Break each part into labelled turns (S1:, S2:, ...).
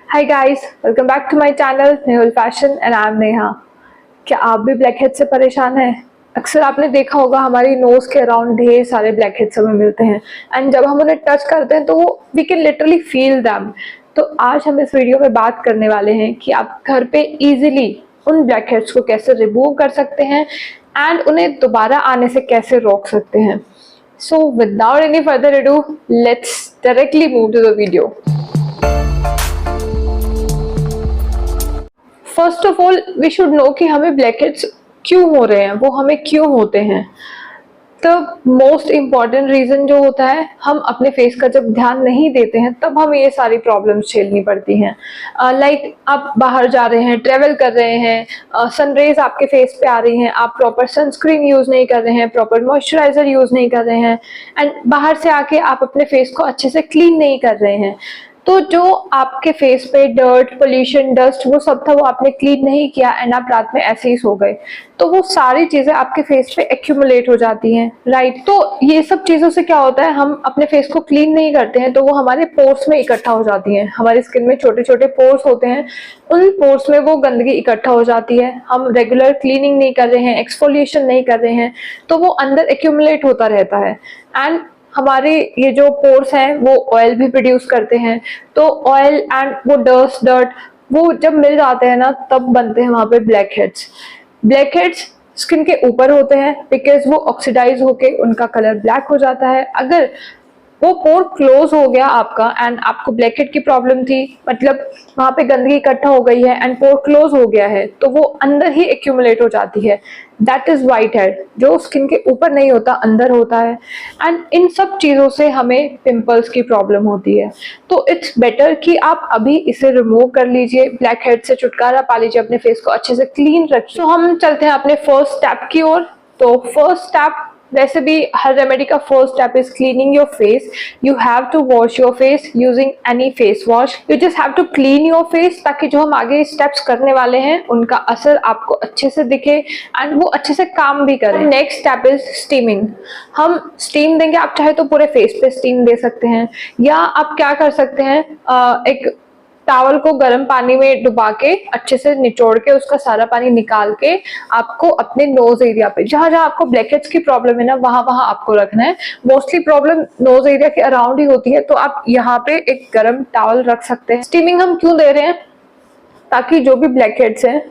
S1: Hi guys, welcome back to my channel Nehul fashion and I am Neha. क्या आप भी black head से परेशान हैं? अक्सर आपने देखा होगा हमारी नोज के अराउंड ढेर सारे ब्लैक हेड्स हमें मिलते हैं एंड जब हम उन्हें टच करते हैं तो वो we can literally feel them. तो आज हम इस वीडियो में बात करने वाले हैं कि आप घर पे इजीली उन ब्लैक हेड्स को कैसे रिमूव कर सकते हैं एंड उन्हें दोबारा आने से कैसे रोक सकते हैं। So without any further ado, let's directly move to the video. First of all we should know कि हमें ब्लैक हेड्स क्यों हो रहे हैं, वो हमें क्यों होते हैं। द मोस्ट इम्पॉर्टेंट रीजन जो होता है, हम अपने फेस का जब ध्यान नहीं देते हैं तब हमें ये सारी प्रॉब्लम्स झेलनी पड़ती हैं। लाइक आप बाहर जा रहे हैं, ट्रेवल कर रहे हैं, सनरेज आपके फेस पे आ रही हैं, आप प्रॉपर सनस्क्रीन यूज नहीं कर रहे हैं, प्रॉपर मॉइस्चराइजर यूज नहीं कर रहे हैं एंड बाहर से आके आप अपने फेस को अच्छे से क्लीन नहीं कर रहे हैं। तो जो आपके फेस पे डर्ट, पोल्यूशन, डस्ट वो सब था, वो आपने क्लीन नहीं किया एंड आप रात में ऐसे ही सो गए, तो वो सारी चीजें आपके फेस पे एक्यूमुलेट हो जाती हैं, राइट। तो ये सब चीजों से क्या होता है, हम अपने फेस को क्लीन नहीं करते हैं तो वो हमारे पोर्स में इकट्ठा हो जाती हैं। हमारी स्किन में छोटे छोटे पोर्स होते हैं, उन पोर्स में वो गंदगी इकट्ठा हो जाती है। हम रेगुलर क्लीनिंग नहीं कर रहे हैं, एक्सफोलिएशन नहीं कर रहे हैं, तो वो अंदर एक्यूमुलेट होता रहता है एंड हमारे ये जो पोर्स हैं वो ऑयल भी प्रोड्यूस करते हैं। तो ऑयल एंड वो डस्ट, डर्ट वो जब मिल जाते हैं ना, तब बनते हैं वहां पे black heads. Black heads skin के ऊपर होते हैं बिकॉज वो ऑक्सीडाइज होके उनका कलर ब्लैक हो जाता है। अगर वो पोर क्लोज हो गया आपका एंड आपको ब्लैक हेड की प्रॉब्लम थी, मतलब वहां पे गंदगी इकट्ठा हो गई है एंड पोर क्लोज हो गया है, तो वो अंदर ही एक्यूमुलेट हो जाती है। दैट इज व्हाइट हेड, जो स्किन के ऊपर नहीं होता, अंदर होता है एंड इन सब चीजों से हमें पिंपल्स की प्रॉब्लम होती है। तो इट्स बेटर कि आप अभी इसे रिमूव कर लीजिए, ब्लैक हेड से छुटकारा पा लीजिए, अपने फेस को अच्छे से क्लीन रखिए। तो हम चलते हैं अपने फर्स्ट स्टेप की ओर। तो फर्स्ट स्टेप, वैसे भी हर रेमेडी का first step is cleaning your face. You have to wash your face using any face wash. You just have to clean your face ताकि जो हम आगे स्टेप्स करने वाले हैं उनका असर आपको अच्छे से दिखे एंड वो अच्छे से काम भी करें। Next step is steaming. हम स्टीम देंगे, आप चाहे तो पूरे फेस पे स्टीम दे सकते हैं या आप क्या कर सकते हैं, एक टावल को गर्म पानी में डुबा के अच्छे से निचोड़ के उसका सारा पानी निकाल के आपको अपने नोज एरिया पे, जहां जहां आपको ब्लैक हेड्स की प्रॉब्लम है ना, वहां वहां आपको रखना है। मोस्टली प्रॉब्लम नोज एरिया के अराउंड ही होती है, तो आप यहाँ पे एक गर्म टावल रख सकते हैं। स्टीमिंग हम क्यों दे रहे हैं? ताकि जो भी ब्लैक हेड्स हैं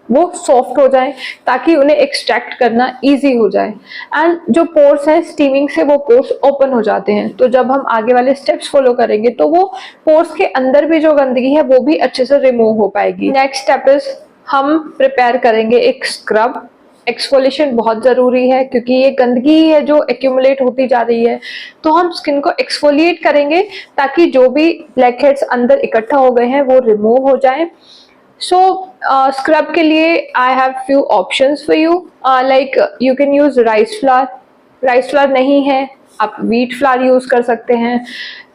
S1: वो सॉफ्ट हो जाए, ताकि उन्हें एक्सट्रैक्ट करना इजी हो जाए एंड जो पोर्स हैं, स्टीमिंग से वो पोर्स ओपन हो जाते हैं। तो जब हम आगे वाले स्टेप्स फॉलो करेंगे तो वो पोर्स के अंदर भी जो गंदगी है वो भी अच्छे से रिमूव हो पाएगी। नेक्स्ट स्टेप इज, हम प्रिपेयर करेंगे एक स्क्रब। एक्सफोलिएशन बहुत जरूरी है क्योंकि ये गंदगी है जो एक्यूमुलेट होती जा रही है, तो हम स्किन को एक्सफोलिएट करेंगे ताकि जो भी ब्लैक हेड्स अंदर इकट्ठा हो गए हैं वो रिमूव हो जाए। So scrub के लिए I have few options for you. Like you can use rice flour. Rice flour नहीं है, आप wheat flour यूज कर सकते हैं।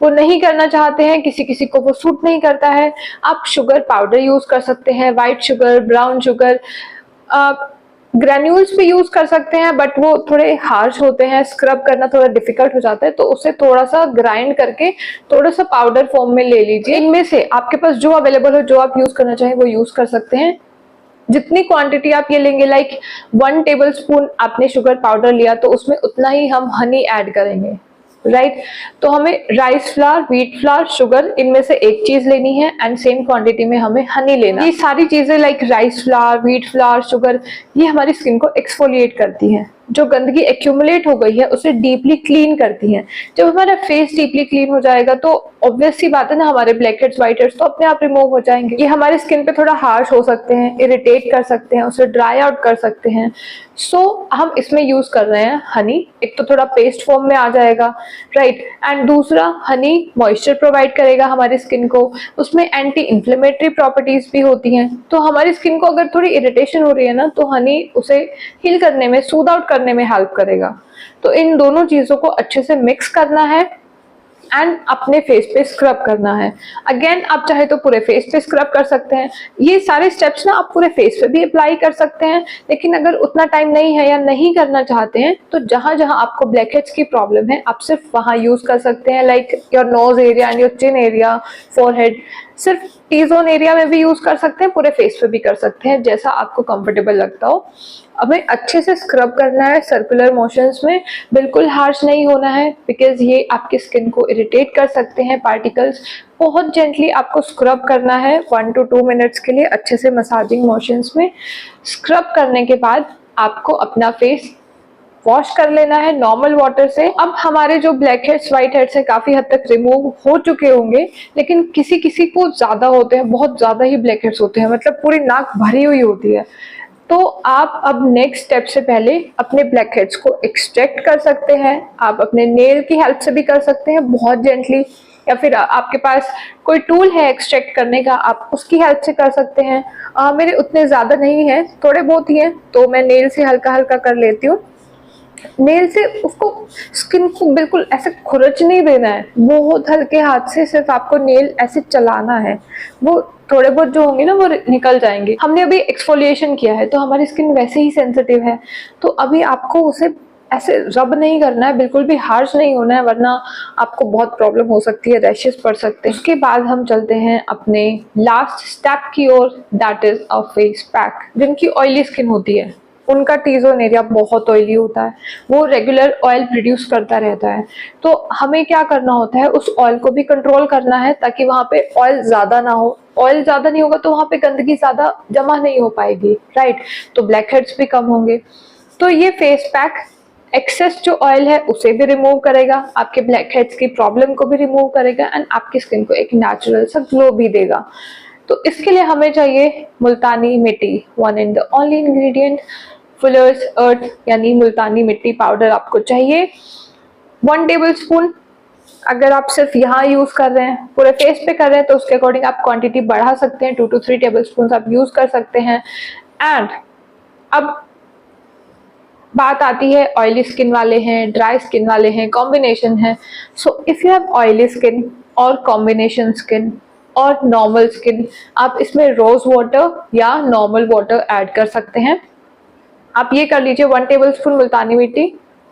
S1: वो नहीं करना चाहते हैं, किसी किसी को वो सूट नहीं करता है, आप शुगर पाउडर यूज कर सकते हैं, white sugar, brown sugar, granules भी यूज कर सकते हैं, बट वो थोड़े हार्श होते हैं, स्क्रब करना थोड़ा डिफिकल्ट हो जाता है, तो उसे थोड़ा सा ग्राइंड करके थोड़ा सा पाउडर फॉर्म में ले लीजिए। इनमें से आपके पास जो अवेलेबल हो, जो आप यूज करना चाहें वो यूज कर सकते हैं। जितनी क्वांटिटी आप ये लेंगे, लाइक 1 टेबलस्पून आपने शुगर पाउडर लिया तो उसमें उतना ही हम हनी ऐड करेंगे, राइट। तो हमें rice flour, wheat flour, sugar, इनमें से एक चीज लेनी है एंड सेम क्वांटिटी में हमें हनी लेना। ये सारी चीजें like rice flour, wheat flour, sugar, ये हमारी स्किन को एक्सफोलिएट करती हैं, जो गंदगी एक्यूमुलेट हो गई है उसे डीपली क्लीन करती हैं। जब हमारा फेस डीपली क्लीन हो जाएगा तो ऑब्वियस सी बात है ना, हमारे ब्लैक हेड्स, व्हाइट हेड्स तो अपने आप रिमूव हो जाएंगे। ये हमारी स्किन पे थोड़ा हार्श हो सकते हैं, इरिटेट कर सकते हैं, उसे ड्राई आउट कर सकते हैं। सो हम इसमें यूज कर रहे हैं हनी। एक तो थोड़ा पेस्ट फॉर्म में आ जाएगा, राइट, एंड दूसरा हनी मॉइस्चर प्रोवाइड करेगा हमारी स्किन को, उसमें एंटी इंफ्लेमेटरी प्रॉपर्टीज भी होती हैं। तो हमारी स्किन को अगर थोड़ी इरिटेशन हो रही है ना, तो हनी उसे हील करने में, सूद आउट करने में हेल्प करेगा। तो इन दोनों चीजों को अच्छे से मिक्स करना है एंड अपने फेस पे स्क्रब करना है। अगेन आप चाहे तो पूरे फेस पे स्क्रब कर सकते हैं। ये सारे स्टेप्स ना आप पूरे फेस पे भी अप्लाई कर सकते हैं, लेकिन अगर उतना टाइम नहीं है या नहीं करना चाहते हैं तो जहां जहां आपको ब्लैकहेड्स की प्रॉब्लम है आप सिर्फ वहां यूज कर सकते हैं, like your nose area and your chin area, forehead. सिर्फ टी जोन एरिया में भी यूज कर सकते हैं, पूरे फेस पे भी कर सकते हैं, जैसा आपको कंफर्टेबल लगता हो। हमें अच्छे से स्क्रब करना है सर्कुलर मोशंस में, बिल्कुल हार्श नहीं होना है, बिकॉज ये आपकी स्किन को इरिटेट कर सकते हैं पार्टिकल्स। बहुत जेंटली आपको स्क्रब करना है 1 to 2 मिनट्स के लिए, अच्छे से मसाजिंग मोशंस में। स्क्रब करने के बाद आपको अपना फेस वॉश कर लेना है नॉर्मल वाटर से। अब हमारे जो ब्लैक हेड्स व्हाइट हेड्स है काफी हद तक रिमूव हो चुके होंगे, लेकिन किसी किसी को ज्यादा होते हैं, बहुत ज्यादा ही ब्लैक हेड्स होते हैं, मतलब पूरी नाक भरी हुई होती है। तो आप अब नेक्स्ट स्टेप से पहले अपने ब्लैक हेड्स को एक्सट्रैक्ट कर सकते हैं। आप अपने नेल की हेल्प से भी कर सकते हैं बहुत जेंटली, या फिर आपके पास कोई टूल है एक्सट्रैक्ट करने का, आप उसकी हेल्प से कर सकते हैं। मेरे उतने ज्यादा नहीं है, थोड़े बहुत ही हैं, तो मैं नेल से हल्का हल्का कर लेती हूँ। नेल से उसको स्किन को बिल्कुल ऐसे खुरच नहीं देना है, बहुत हल्के हाथ से सिर्फ आपको नेल ऐसे चलाना है, वो थोड़े बहुत जो होंगे ना वो निकल जाएंगे। हमने अभी एक्सफोलिएशन किया है तो हमारी स्किन वैसे ही सेंसिटिव है, तो अभी आपको उसे ऐसे रब नहीं करना है, बिल्कुल भी हार्श नहीं होना है, वरना आपको बहुत प्रॉब्लम हो सकती है, रैशेस पड़ सकते हैं। उसके बाद हम चलते हैं अपने लास्ट स्टेप की ओर, that is a face pack. जिनकी ऑयली स्किन होती है उनका टी जोन एरिया बहुत ऑयली होता है, वो रेगुलर ऑयल प्रोड्यूस करता रहता है, तो हमें क्या करना होता है, उस ऑयल को भी कंट्रोल करना है ताकि वहां पे ऑयल ज्यादा ना हो। ऑयल ज्यादा नहीं होगा तो वहां पे गंदगी ज्यादा जमा नहीं हो पाएगी, राइट, तो ब्लैक हेड्स भी कम होंगे। तो ये फेस पैक एक्सेस जो ऑयल है उसे भी रिमूव करेगा, आपके ब्लैक हेड्स की प्रॉब्लम को भी रिमूव करेगा, एंड आपकी स्किन को एक नेचुरल सा ग्लो भी देगा। तो इसके लिए हमें चाहिए multani mitti, one and the only ingredient. Fuller's earth यानी मुल्तानी मिट्टी पाउडर आपको चाहिए 1 टेबल स्पून। अगर आप सिर्फ यहाँ यूज कर रहे हैं, पूरे फेस पे कर रहे हैं, तो उसके अकॉर्डिंग आप क्वांटिटी बढ़ा सकते हैं, 2 to 3 टेबल स्पून आप यूज कर सकते हैं। एंड अब बात आती है ऑयली स्किन वाले हैं, ड्राई स्किन वाले हैं, कॉम्बिनेशन है। So if you have oily skin और कॉम्बिनेशन स्किन और नॉर्मल स्किन, आप इसमें रोज वाटर या नॉर्मल वाटर ऐड कर सकते हैं। आप ये कर लीजिए 1 tablespoon multani mitti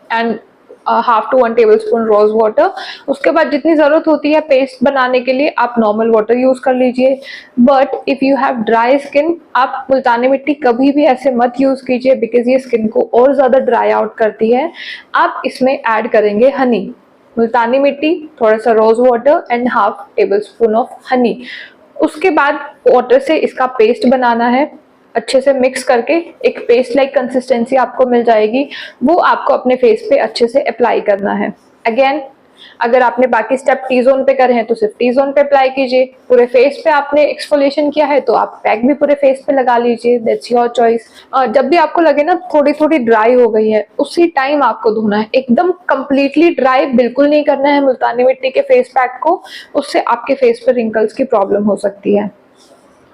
S1: and 1/2 to 1 tablespoon rose water. उसके बाद जितनी जरूरत होती है पेस्ट बनाने के लिए आप नॉर्मल वाटर यूज कर लीजिए। But if you have dry skin, आप मुल्तानी मिट्टी कभी भी ऐसे मत यूज कीजिए, बिकॉज ये स्किन को और ज्यादा ड्राई आउट करती है। आप इसमें ऐड करेंगे हनी, मुल्तानी मिट्टी, थोड़ा सा rose water and 1/2 tablespoon of honey. उसके बाद वाटर से इसका पेस्ट बनाना है, अच्छे से मिक्स करके एक पेस्ट लाइक कंसिस्टेंसी आपको मिल जाएगी, वो आपको अपने फेस पे अच्छे से अप्लाई करना है। अगेन अगर आपने बाकी स्टेप टी जोन पे करे हैं तो सिर्फ टी जोन पे अप्लाई कीजिए, पूरे फेस पे आपने एक्सफोलिएशन किया है तो आप पैक भी पूरे फेस पे लगा लीजिए, दैट्स योर चॉइस। जब भी आपको लगे ना थोड़ी थोड़ी ड्राई हो गई है, उसी टाइम आपको धोना है, एकदम कंप्लीटली ड्राई बिल्कुल नहीं करना है मुल्तानी मिट्टी के फेस पैक को, उससे आपके फेस पे रिंकल्स की प्रॉब्लम हो सकती है।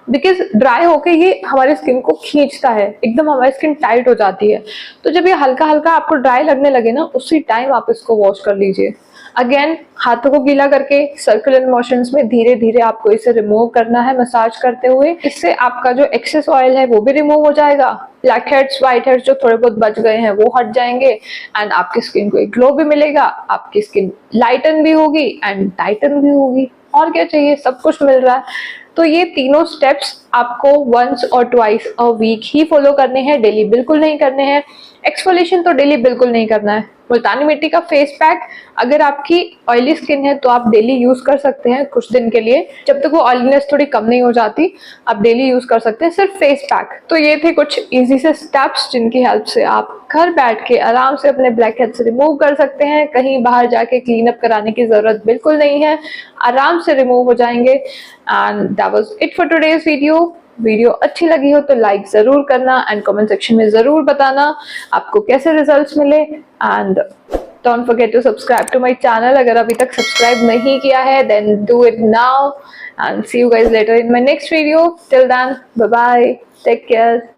S1: बिकॉज ड्राई होके ये हमारी स्किन को खींचता है, एकदम हमारी स्किन टाइट हो जाती है। तो जब ये हल्का हल्का आपको ड्राई लगने लगे ना, उसी टाइम आप इसको वॉश कर लीजिए। अगेन हाथों को गीला करके सर्कुलर मोशंस में धीरे धीरे आपको इसे रिमूव करना है मसाज करते हुए। इससे आपका जो एक्सेस ऑयल है वो भी रिमूव हो जाएगा, ब्लैक हेड्स व्हाइट हेड्स जो थोड़े बहुत बच गए हैं वो हट जाएंगे, एंड आपकी स्किन को एक ग्लो भी मिलेगा, आपकी स्किन लाइटन भी होगी एंड टाइटन भी होगी। और क्या चाहिए, सब कुछ मिल रहा है। तो ये तीनों स्टेप्स आपको वंस और ट्वाइस अ वीक ही फॉलो करने हैं, डेली बिल्कुल नहीं करने हैं। एक्सफोलिएशन तो डेली बिल्कुल नहीं करना है। मुल्तानी मिट्टी का फेस पैक अगर आपकी ऑयली स्किन है तो आप डेली यूज कर सकते हैं कुछ दिन के लिए, जब तक वो ऑयलीनेस थोड़ी कम नहीं हो जाती आप डेली यूज कर सकते हैं सिर्फ फेस पैक। तो ये थे कुछ इजी से स्टेप्स जिनकी हेल्प से आप घर बैठ के आराम से अपने ब्लैक हेड्स रिमूव कर सकते हैं, कहीं बाहर जाके क्लीन अप कराने की जरूरत बिल्कुल नहीं है, आराम से रिमूव हो जाएंगे। And that was it for today's video अच्छी लगी हो तो लाइक जरूर करना एंड कमेंट सेक्शन में जरूर बताना आपको कैसे रिजल्ट्स मिले। And don't forget to subscribe to my channel, अगर अभी तक सब्सक्राइब नहीं किया है then do it now, and see you guys later in my next video. Till then bye bye, take care.